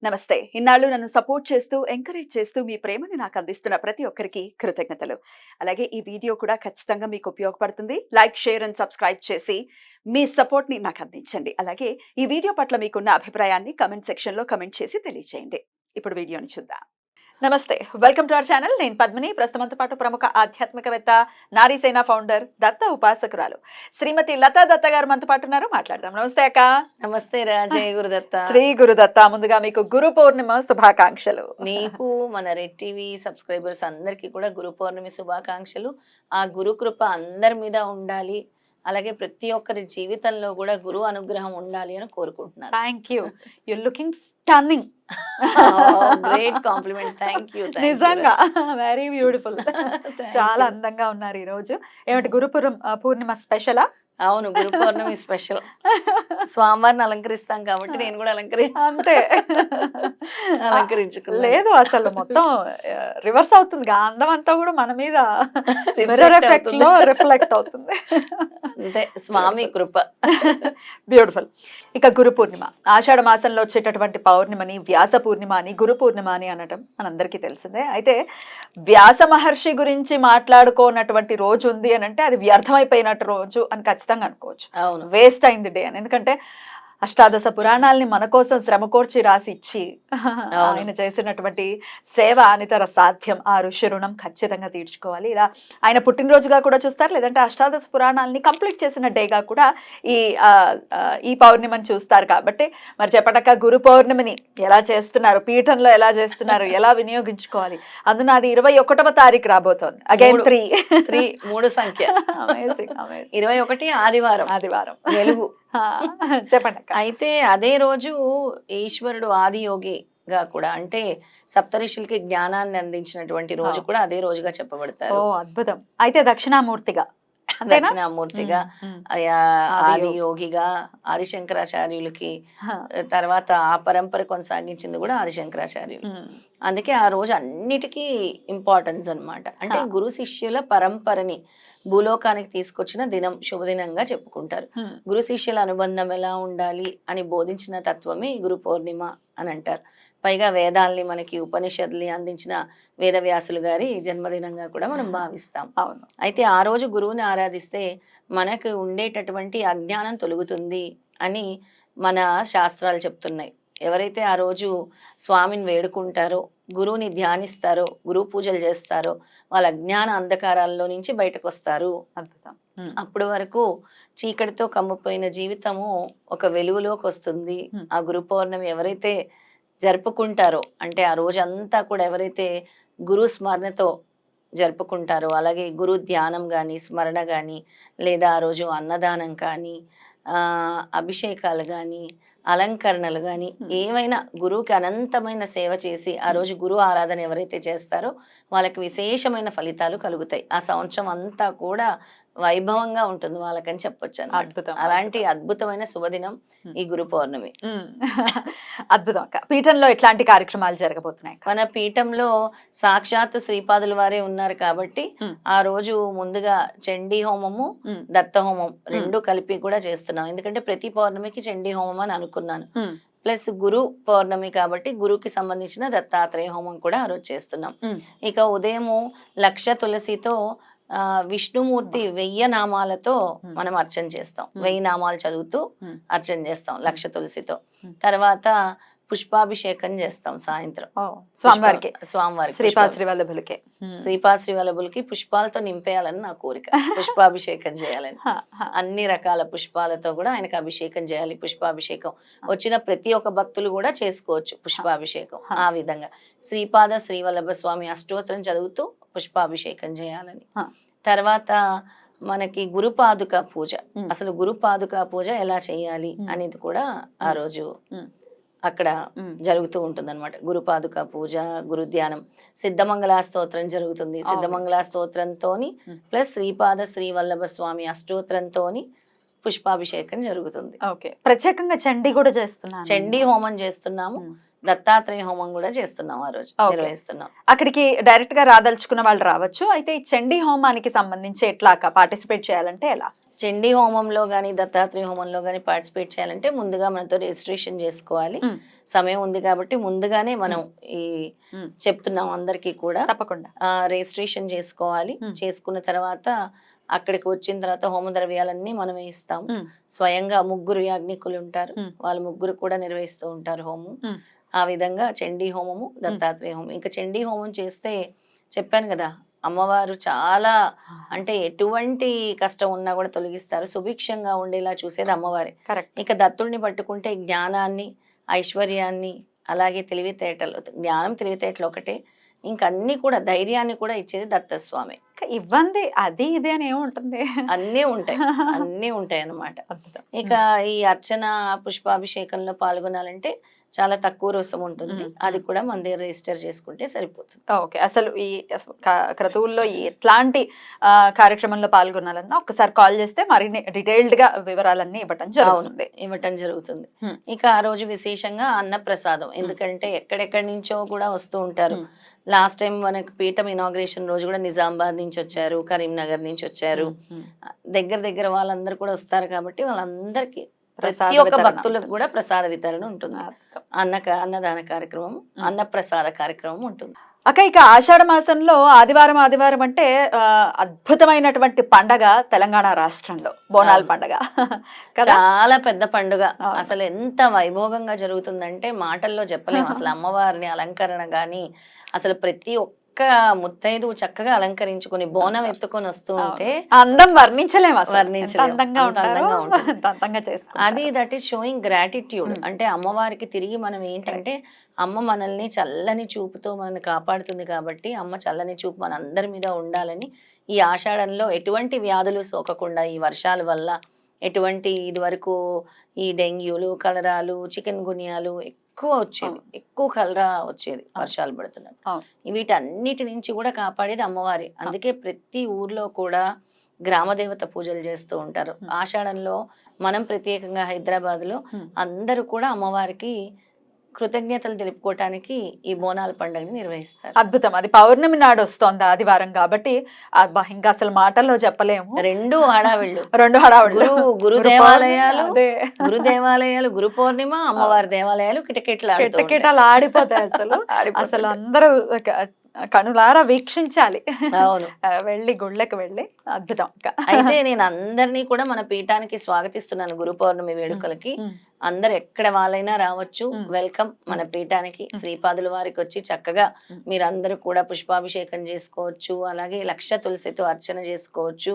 నమస్తే. ఇన్నాళ్ళు నన్ను సపోర్ట్ చేస్తూ, ఎంకరేజ్ చేస్తూ మీ ప్రేమని నాకు అందిస్తున్న ప్రతి ఒక్కరికి కృతజ్ఞతలు. అలాగే ఈ వీడియో కూడా ఖచ్చితంగా మీకు ఉపయోగపడుతుంది. లైక్, షేర్ అండ్ సబ్స్క్రైబ్ చేసి మీ సపోర్ట్‌ని నాకు అందించండి. అలాగే ఈ వీడియో పట్ల మీకున్న అభిప్రాయాన్ని కామెంట్ సెక్షన్‌లో కామెంట్ చేసి తెలియజేయండి. ఇప్పుడు వీడియోని చూద్దాం. నమస్తే. Welcome to our channel. నేను పద్మిని. ప్రస్తుతంతో పాటు ప్రముఖ ఆధ్యాత్మికవేత్త, నారీసేన ఫౌండర్, దత్త ఉపాసకురాలు శ్రీమతి లతా దత్త గారు మనతో పాటు ఉన్నారు. మాట్లాడదాం. నమస్తే అక్క. నమస్తే రాజయ్య గురుదత్త. శ్రీ గురుదత్త. ముందుగా మీకు గురు పౌర్ణిమ శుభాకాంక్షలు. నీకు మన రెడ్ టీవీ సబ్స్క్రైబర్స్ అందరికీ కూడా గురు పౌర్ణమి శుభాకాంక్షలు. ఆ గురు కృప అందరి మీద ఉండాలి, అలాగే ప్రతి ఒక్కరి జీవితంలో కూడా గురు అనుగ్రహం ఉండాలి అని కోరుకుంటున్నాను. Thank you. You looking stunning. Great compliment. Thank you. నిజంగా వెరీ బ్యూటిఫుల్. చాలా అందంగా ఉన్నారు ఈ రోజు. ఏమిటి పూర్ణిమ స్పెషలా? అవును, గురు పౌర్ణమి స్పెషల్. స్వామివారిని అలంకరిస్తాం కాబట్టి నేను కూడా అంతే అలంకరించుకున్నాను. లేదు అసలు మొత్తం రివర్స్ అవుతుంది. అందం అంతా కూడా మన మీద మిర్రర్ ఎఫెక్ట్ లో రిఫ్లెక్ట్ అవుతుంది. అంతే, స్వామి కృప. బ్యూటిఫుల్. ఇక గురు పూర్ణిమ ఆషాఢ మాసంలో వచ్చేటటువంటి పౌర్ణిమని వ్యాస పూర్ణిమ అని, గురు పూర్ణిమ అని అనటం మనందరికీ తెలిసిందే. అయితే వ్యాస మహర్షి గురించి మాట్లాడుకోనటువంటి రోజు ఉంది అని అంటే అది వ్యర్థమైపోయినట్టు రోజు అని ఖచ్చితంగా అనుకోవచ్చు. అవును, వేస్ట్ అయింది డే అని. ఎందుకంటే అష్టాదశ పురాణాలని మన కోసం శ్రమ కోర్చి రాసి ఇచ్చి ఆయన చేసినటువంటి సేవ అనితర సాధ్యం. ఆ ఋషి రుణం ఖచ్చితంగా తీర్చుకోవాలి. ఇలా ఆయన పుట్టినరోజుగా కూడా చూస్తారు, లేదంటే అష్టాదశ పురాణాలని కంప్లీట్ చేసిన డేగా కూడా ఈ పౌర్ణిమని చూస్తారు. కాబట్టి మరి చెప్పటక్క గురు పౌర్ణమిని ఎలా చేస్తున్నారు, పీఠంలో ఎలా చేస్తున్నారు, ఎలా వినియోగించుకోవాలి? అందున అది 21వ తారీఖు రాబోతోంది. అగైన్ 3 సంఖ్య. 21 ఆదివారం వెలుగు. చెప్పండి. అయితే అదే రోజు ఈశ్వరుడు ఆదియోగిగా కూడా, అంటే సప్తఋషులకి జ్ఞానాన్ని అందించినటువంటి రోజు కూడా అదే రోజుగా చెప్పబడతారు. ఓ అద్భుతం. అయితే దక్షిణామూర్తిగా దక్షిణామూర్తిగా, ఆదియోగిగా ఆదిశంకరాచార్యులకి, తర్వాత ఆ పరంపర కొనసాగించింది కూడా ఆదిశంకరాచార్యులు. అందుకే ఆ రోజు అన్నిటికీ ఇంపార్టెన్స్ అన్నమాట. అంటే గురు శిష్యుల పరంపరని భూలోకానికి తీసుకొచ్చిన దినం, శుభదినంగా చెప్పుకుంటారు. గురు శిష్యుల అనుబంధం ఎలా ఉండాలి అని బోధించిన తత్వమే గురు పౌర్ణిమ అని అంటారు. పైగా వేదాల్ని మనకి ఉపనిషత్తుల్ని అందించిన వేదవ్యాసులు గారి జన్మదినంగా కూడా మనం భావిస్తాం. అవును. అయితే ఆ రోజు గురువుని ఆరాధిస్తే మనకు ఉండేటటువంటి అజ్ఞానం తొలగుతుంది అని మన శాస్త్రాలు చెప్తున్నాయి. ఎవరైతే ఆ రోజు స్వామిని వేడుకుంటారో, గురువుని ధ్యానిస్తారో, గురువు పూజలు చేస్తారో వాళ్ళ అజ్ఞాన అంధకారాల్లో నుంచి బయటకు వస్తారు. అద్భుతం. అప్పటి వరకు చీకటితో కమ్ముపోయిన జీవితము ఒక వెలుగులోకి వస్తుంది. ఆ గురు పౌర్ణమి ఎవరైతే జరుపుకుంటారో, అంటే ఆ రోజంతా కూడా ఎవరైతే గురు స్మరణతో జరుపుకుంటారో, అలాగే గురు ధ్యానం కానీ, స్మరణ కానీ, లేదా ఆ రోజు అన్నదానం కానీ, అభిషేకాలు కానీ, అలంకరణలు కానీ, ఏవైనా గురువుకి అనంతమైన సేవ చేసి ఆ రోజు గురు ఆరాధన ఎవరైతే చేస్తారో వాళ్ళకి విశేషమైన ఫలితాలు కలుగుతాయి. ఆ సంవత్సరం అంతా కూడా వైభవంగా ఉంటుంది వాళ్ళకని చెప్పొచ్చు. అద్భుతం. అలాంటి అద్భుతమైన శుభదినం ఈ గురు పౌర్ణమి. అద్భుతం అక్క. పీఠంలో ఎట్లాంటి కార్యక్రమాలు జరగబోతున్నాయి? మన పీఠంలో సాక్షాత్తు శ్రీపాదుల వారే ఉన్నారు కాబట్టి ఆ రోజు ముందుగా చండీ హోమము, దత్త హోమం 2 కలిపి కూడా చేస్తున్నాం. ఎందుకంటే ప్రతి పౌర్ణమికి చండీ హోమం అని అనుకున్నాను. ప్లస్ గురు పౌర్ణమి కాబట్టి గురువుకి సంబంధించిన దత్తాత్రేయ హోమం కూడా ఆ రోజు చేస్తున్నాం. ఇక ఉదయము 1,00,000 తులసితో విష్ణుమూర్తి 1000 నామాలతో మనం అర్చన చేస్తాం. 1000 నామాలు చదువుతూ అర్చన చేస్తాం 1,00,000 తులసితో. తర్వాత పుష్పాభిషేకం చేస్తాం సాయంత్రం స్వామివారికి. శ్రీపాద శ్రీవల్లభులకి పుష్పాలతో నింపేయాలని నా కోరిక. పుష్పాభిషేకం చేయాలని, అన్ని రకాల పుష్పాలతో కూడా ఆయనకు అభిషేకం చేయాలి. పుష్పాభిషేకం వచ్చిన ప్రతి ఒక్క భక్తులు కూడా చేసుకోవచ్చు పుష్పాభిషేకం. ఆ విధంగా శ్రీపాద శ్రీవల్లభ స్వామి అష్టోత్తరం చదువుతూ పుష్పాభిషేకం చేయాలని. తర్వాత మనకి గురుపాదుక పూజ, అసలు గురుపాదుక పూజ ఎలా చేయాలి అనేది కూడా ఆ రోజు అక్కడ జరుగుతూ ఉంటుంది అనమాట. గురుపాదుక పూజ, గురు ధ్యానం, సిద్ధమంగళ స్తోత్రం జరుగుతుంది. సిద్ధమంగళ స్తోత్రంతో ప్లస్ శ్రీపాద శ్రీవల్లభ స్వామి అష్టోత్తరంతో పుష్పాభిషేకం జరుగుతుంది. ప్రత్యేకంగా చండీ కూడా చేస్తున్నాము, చండీ హోమం చేస్తున్నాము. దత్తాత్రేయ హోమం కూడా చేస్తున్నాం ఆ రోజు, Okay. నిర్వహిస్తున్నాం. అక్కడికి డైరెక్ట్ గా రాదలుచుకున్న వాళ్ళు రావచ్చు. అయితే ఈ చండీ హోమానికి సంబంధించి ఎట్లా పార్టిసిపేట్ చేయాలంటే ఎలా? చండీ హోమంలో కానీ దత్తాత్రేయ హోమంలో కానీ పార్టిసిపేట్ చేయాలంటే ముందుగా మనతో రిజిస్ట్రేషన్ చేసుకోవాలి. మ్. సమయం ఉంది కాబట్టి ముందుగానే మనం ఈ మ్. చెప్తున్నాం అందరికీ కూడా. తప్పకుండా. రిజిస్ట్రేషన్ చేసుకోవాలి. చేసుకున్న తర్వాత అక్కడికి వచ్చిన తర్వాత హోమ ద్రవ్యాలన్నీ మనమే ఇస్తాం. మ్. స్వయంగా 3 యాజ్ఞికులు ఉంటారు, మ్. వాళ్ళు 3 కూడా నిర్వహిస్తూ ఉంటారు హోమం. మ్. ఆ విధంగా చండీ హోమము, దత్తాత్రేయ హోమం. ఇంకా చండీ హోమం చేస్తే చెప్పాను కదా, అమ్మవారు చాలా అంటే ఎటువంటి కష్టం ఉన్నా కూడా తొలగిస్తారు. సుభిక్షంగా ఉండేలా చూసేది అమ్మవారే. కరెక్ట్. ఇక దత్తుడిని పట్టుకుంటే జ్ఞానాన్ని, ఐశ్వర్యాన్ని, అలాగే తెలివితేటలు, జ్ఞానం తెలివితేటలు ఒకటే, ఇంకా అన్ని కూడా ధైర్యాన్ని కూడా ఇచ్చేది దత్తస్వామి. ఇవ్వండి అది ఇది అని ఏముంటుంది, అన్నీ ఉంటాయి, అన్నీ ఉంటాయి అన్నమాట. అద్భుతం. ఇక ఈ అర్చన పుష్పాభిషేకంలో పాల్గొనాలంటే చాలా తక్కువ రుసుము ఉంటుంది. అది కూడా మన దగ్గర రిజిస్టర్ చేసుకుంటే సరిపోతుంది. ఓకే. అసలు ఈ క్రతువుల్లో ఎట్లాంటి కార్యక్రమంలో పాల్గొనాలన్నా ఒకసారి కాల్ చేస్తే మరిన్ని డీటెయిల్డ్ గా వివరాలన్నీ ఇవ్వటం జరుగుతుంది. ఇవ్వటం జరుగుతుంది. ఇక ఆ రోజు విశేషంగా అన్నప్రసాదం, ఎందుకంటే ఎక్కడెక్కడి నుంచో కూడా వస్తూ ఉంటారు. లాస్ట్ టైం మనకి పీఠం ఇనాగ్రేషన్ రోజు కూడా నిజామాబాద్ నుంచి వచ్చారు, కరీంనగర్ నుంచి వచ్చారు, దగ్గర వాళ్ళందరూ కూడా వస్తారు. కాబట్టి వాళ్ళందరికీ ప్రతి ఒక్క భక్తులకు కూడా ప్రసాద వితరణ ఉంటుంది. అన్నదాన కార్యక్రమం, అన్నప్రసాద కార్యక్రమం ఉంటుంది. అక్క, ఇక ఆషాఢ మాసంలో ఆదివారం అంటే అద్భుతమైనటువంటి పండగ తెలంగాణ రాష్ట్రంలో బోనాల పండగ. చాలా పెద్ద పండుగ. అసలు ఎంత వైభోగంగా జరుగుతుందంటే మాటల్లో చెప్పలేము. అసలు అమ్మవారిని అలంకరణ గాని, అసలు ప్రతి ఒక్క ముత్తైదు చక్కగా అలంకరించుకుని బోనం ఎత్తుకొని వస్తూ ఉంటే అందం వర్ణించలేము. అది దట్ ఈస్ షోయింగ్ గ్రాటిట్యూడ్. అంటే అమ్మవారికి తిరిగి మనం ఏంటంటే, అమ్మ మనల్ని చల్లని చూపుతో మనల్ని కాపాడుతుంది కాబట్టి అమ్మ చల్లని చూపు మన అందరి మీద ఉండాలని ఈ ఆషాఢంలో ఎటువంటి వ్యాధులు సోకకుండా, ఈ వర్షాల వల్ల ఎటువంటి ఇదివరకు ఈ డెంగ్యూలు, కలరాలు, చికెన్ గున్యాలు ఎక్కువ వచ్చేది, ఎక్కువ కలరా వచ్చేది వర్షాలు పడుతున్నప్పుడు. వీటన్నిటి నుంచి కూడా కాపాడేది అమ్మవారి. అందుకే ప్రతి ఊర్లో కూడా గ్రామదేవత పూజలు చేస్తూ ఉంటారు. ఆషాఢంలో మనం ప్రత్యేకంగా హైదరాబాద్ లో అందరూ కూడా అమ్మవారికి కృతజ్ఞతలు తెలుపుకోవటానికి ఈ బోనాల పండుగని నిర్వహిస్తారు. అద్భుతం. అది పౌర్ణమి నాడు వస్తోంది, ఆదివారం కాబట్టి ఇంకా అసలు మాటల్లో చెప్పలేము. రెండు హడావిళ్ళు. గురు దేవాలయాలు, గురు పౌర్ణిమ, అమ్మవారి దేవాలయాలు కిటకిటలు ఆడిపోతాయి. అసలు అందరూ కనులారా వీక్షించాలి. అవును, వెళ్ళి గుళ్ళకి వెళ్ళి. అద్భుతం. అయితే నేను అందరినీ కూడా మన పీఠానికి స్వాగతిస్తున్నాను. గురు పౌర్ణమి వేడుకలకి అందరు ఎక్కడ వాళ్ళైనా రావచ్చు. వెల్కమ్ మన పీఠానికి. శ్రీపాదుల వారికి వచ్చి చక్కగా మీరందరూ కూడా పుష్పాభిషేకం చేసుకోవచ్చు, అలాగే 1,00,000 తులసితో అర్చన చేసుకోవచ్చు,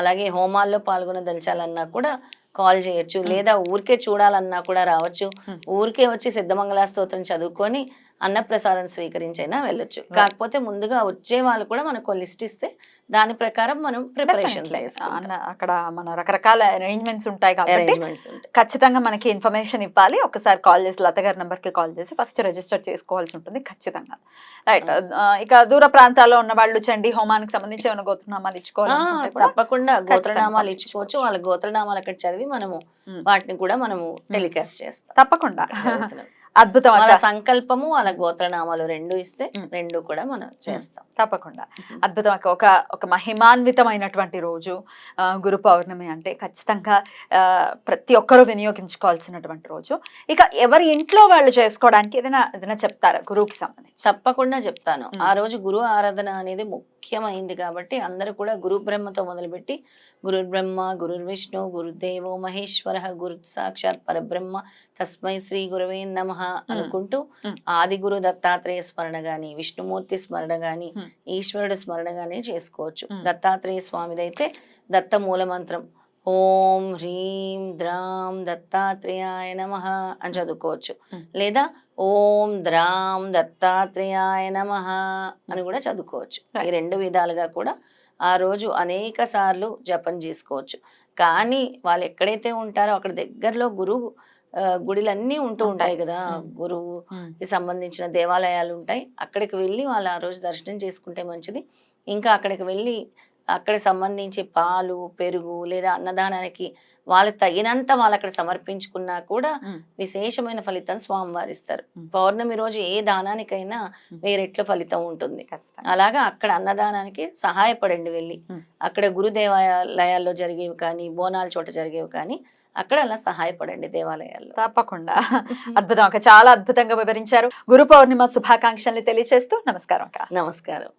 అలాగే హోమాల్లో పాల్గొనదలిచాలన్నా కూడా కాల్ చేయొచ్చు, లేదా ఊరికే చూడాలన్నా కూడా రావచ్చు. ఊరికే వచ్చి సిద్ధమంగళ స్తోత్రం చదువుకొని అన్నప్రసాదం స్వీకరించైనా వెళ్ళొచ్చు. కాకపోతే ముందుగా వచ్చే వాళ్ళు కూడా మనకు లిస్ట్ ఇస్తే దాని ప్రకారం మనం ప్రిపరేషన్ అక్కడ మన రకరకాల అరేంజ్మెంట్స్ ఉంటాయి కాబట్టి ఖచ్చితంగా మనకి ఇన్ఫర్మేషన్ ఇవ్వాలి. ఒకసారి కాల్ చేసి లత గారి నంబర్ కి కాల్ చేసి ఫస్ట్ రిజిస్టర్ చేసుకోవాల్సి ఉంటుంది ఖచ్చితంగా. రైట్. ఇక దూర ప్రాంతాల్లో ఉన్న వాళ్ళు చండీ హోమానికి సంబంధించి ఏమైనా గోత్రనామాలు ఇచ్చుకోవాలి, తప్పకుండా గోత్రనామాలు ఇచ్చుకోవచ్చు. వాళ్ళ గోత్రనామాలు అక్కడ చదివి మనము వాటిని కూడా మనము టెలికాస్ట్ చేస్తాం. తప్పకుండా. అద్భుతం. వాళ్ళ సంకల్పము, వాళ్ళ గోత్రనామాలు 2 ఇస్తే 2 కూడా మనం చేస్తాం. తప్పకుండా. అద్భుతం. ఒక మహిమాన్వితమైనటువంటి రోజు గురు పౌర్ణమి అంటే ఖచ్చితంగా ప్రతి ఒక్కరూ వినియోగించుకోవాల్సినటువంటి రోజు. ఇక ఎవరి ఇంట్లో వాళ్ళు చేసుకోవడానికి ఏదైనా చెప్తారా గురువుకి సంబంధించి? తప్పకుండా చెప్తాను. ఆ రోజు గురు ఆరాధన అనేది ముఖ్యమైంది కాబట్టి అందరూ కూడా గురు బ్రహ్మతో మొదలుపెట్టి గురు బ్రహ్మ, గురు విష్ణు, గురుదేవో మహేశ్వర, గురు సాక్షాత్ పరబ్రహ్మ, తస్మై శ్రీ గురవే నమః అనుకుంటూ ఆది గురు దత్తాత్రేయ స్మరణ గాని, విష్ణుమూర్తి స్మరణ గాని, ఈశ్వరుడు స్మరణ గాని చేసుకోవచ్చు. దత్తాత్రేయ స్వామిదైతే దత్త మూల మంత్రం ఓం హ్రీం ద్రాం దత్తాత్రేయాయ నమః అని చదువుకోవచ్చు, లేదా ఓం ద్రాం దత్తాత్రేయాయ నమః అని కూడా చదువుకోవచ్చు. ఈ 2 విధాలుగా కూడా ఆ రోజు అనేక సార్లు జపం చేసుకోవచ్చు. కానీ వాళ్ళు ఎక్కడైతే ఉంటారో అక్కడ దగ్గరలో గురువు గుడిలన్నీ ఉంటూ ఉంటాయి కదా, గురువుకి సంబంధించిన దేవాలయాలు ఉంటాయి. అక్కడికి వెళ్ళి వాళ్ళు ఆ రోజు దర్శనం చేసుకుంటే మంచిది. ఇంకా అక్కడికి వెళ్ళి అక్కడ సంబంధించి పాలు పెరుగు లేదా అన్నదానానికి వాళ్ళు తగినంత వాళ్ళు అక్కడ సమర్పించుకున్నా కూడా విశేషమైన ఫలితం స్వామివారు ఇస్తారు. పౌర్ణమి రోజు ఏ దానానికైనా 1000 రెట్ల ఫలితం ఉంటుంది. అలాగా అక్కడ అన్నదానానికి సహాయపడండి వెళ్ళి. అక్కడ గురు దేవాలయాల్లో జరిగేవి కానీ బోనాల చోట జరిగేవి కానీ అక్కడ అలా సహాయపడండి దేవాలయాల్లో. తప్పకుండా. అద్భుతం అక్క, చాలా అద్భుతంగా వివరించారు. గురు పౌర్ణిమ శుభాకాంక్షల్ని తెలియజేస్తూ నమస్కారం అక్క. నమస్కారం.